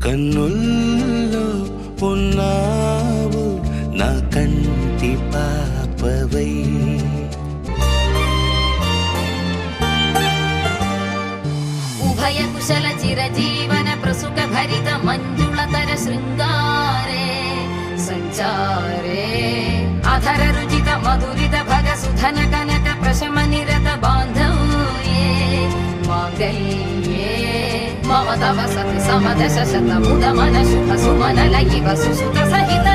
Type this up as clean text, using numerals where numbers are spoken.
కన్నుల్లో ఉన్నావు నా కంటి పాపవై. ఉభయ కుశల చిరజీవన ప్రసుక భరిత మంజుళతర శృంగారే సంచారే అధర రుచిత మధురిత భగ సుధన కనక ప్రశమ నిరత బాంధవ్యే మాంగళ్యే మమ తవ సతి సమదశ శత ముద మన శుభ సుమనల ఇవ సుసుత సహిత